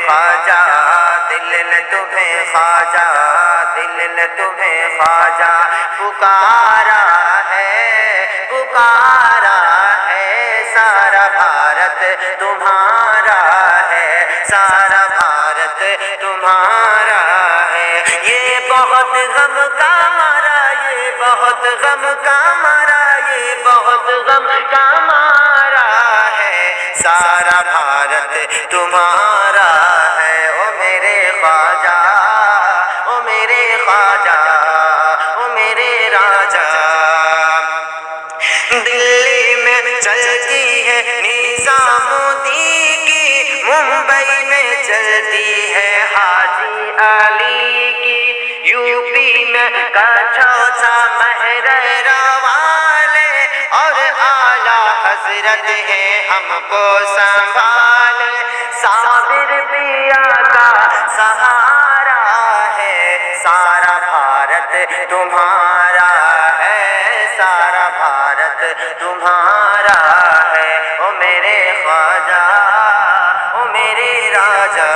خواجہ، دل نے تمہیں خواجہ، دل نے تمہیں خواجہ پکارا ہے، سارا بھارت تمہارا ہے، سارا بھارت تمہارا ہے۔ یہ بہت غم کا مارا، یہ بہت غم کا مارا، یہ بہت غم کا مارا ہے، سارا بھارت تمہارا ہے۔ او میرے خواجہ، او میرے خواجہ، او میرے راجا، دلی میں چلتی ہے نظامودی کی، ممبئی میں چلتی ہے حاجی علی کی، یو پی میں کچھوچا مہر والے، اور اعلیٰ حضرت ہے ہم کو سنبھالے، صابر پیا کا سہارا ہے، سارا بھارت تمہارا ہے، سارا بھارت تمہارا ہے۔ او میرے خواجہ، او میرے راجا،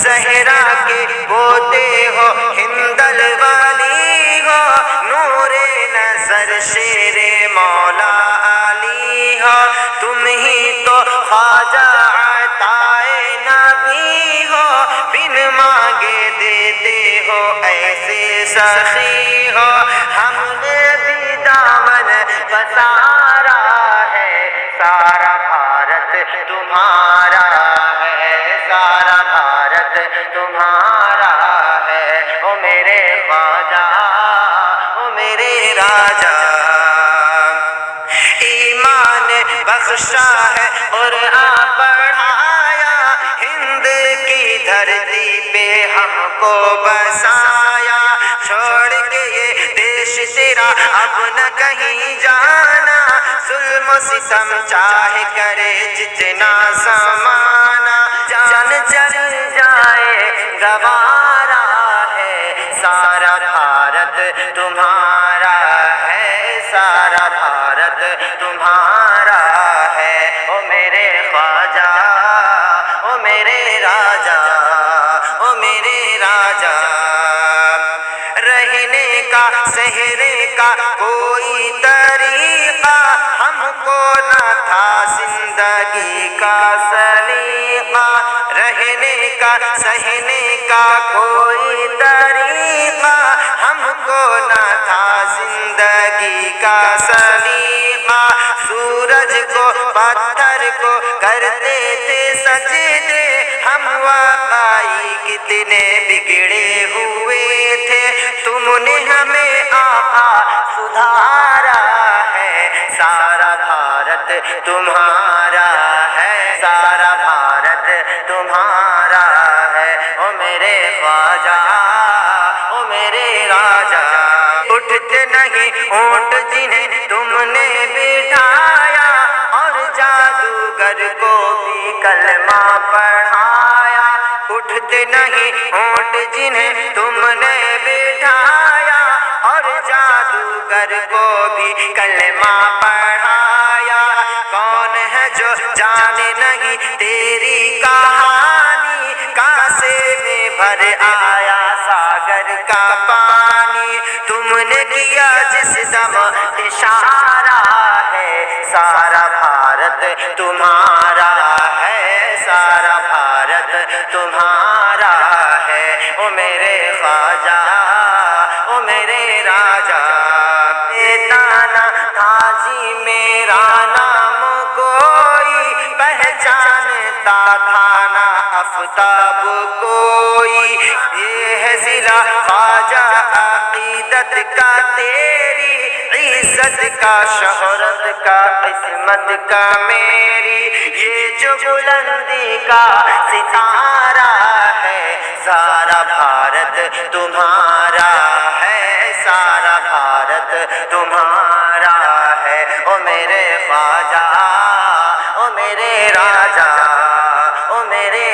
زہرا کے پوتے ہو، ہندل والی ہو، نور نظر شیر مولا علی ہو، تم ہی تو خواجہ عطائے نبی ہو، بن مانگے دیتے ہو ایسے سخی ہو، ہم نے بھی دامن پسارا ہے، سارا بھارت تمہارا ہے، سارا بھارت تمہارا ہے۔ او میرے خواجہ، او میرے راجا، ایمان بخشا ہے قرآن پڑھایا، ہند کی دھرتی پہ ہم کو بسایا، چھوڑ کے یہ دیش تیرا اب نہ کہیں جانا، ظلم و ستم چاہے کرے جتنا زمانہ، جان چل جائے گوارا ہے، سارا بھارت تمہارا ہے، سارا بھارت تمہارا ہے۔ او میرے خواجہ، او میرے راجا، او میرے راجا، رہنے کا سہرے کا کوئی طریقہ ہم کو نہ تھا، زندگی کا سلیقہ، رہنے کا سہنے کا کوئی طریقہ ہم کو نہ تھا، زندگی کا سلیقہ، سورج کو پتھر کو کرتے تھے سجدے، ہم واقعی کتنے بگڑے ہوئے تھے، تم نے ہمیں آقا سدھارا ہے، سارا بھارت تمہارا ہے، سارا بھارت تمہارا ہے۔ او میرے خواجہ، او میرے راجا، اٹھتے نہیں اونٹ جنہیں تم نے بٹھایا، اور جادوگر کو بھی کلمہ پڑھایا، اٹھتے نہیں اونٹ جنہیں تم نے بٹھایا، اور جادوگر کو بھی کلمہ پڑھایا، کون ہے جو جانے نہیں تیری کہانی، کاسے میں بھر آیا ساگر کا پانی، تم نے کیا جس دم اشارہ ہے، سارا بھارت تمہارا ہے، سارا بھارت تمہارا ہے۔ او میرے خواجہ، او میرے راجا، تانا تاجی میرا نام کوئی، پہچانتا تھا نہ آفتاب کوئی، یہ ہے ضلع خواجہ عقیدت کا تیری، عزت کا شہرت کا قسمت کا میری، یہ جو بلندی کا ستارہ ہے، سارا بھارت تمہارا ہے، سارا بھارت تمہارا ہے۔ او میرے خواجہ، او میرے راجا، او میرے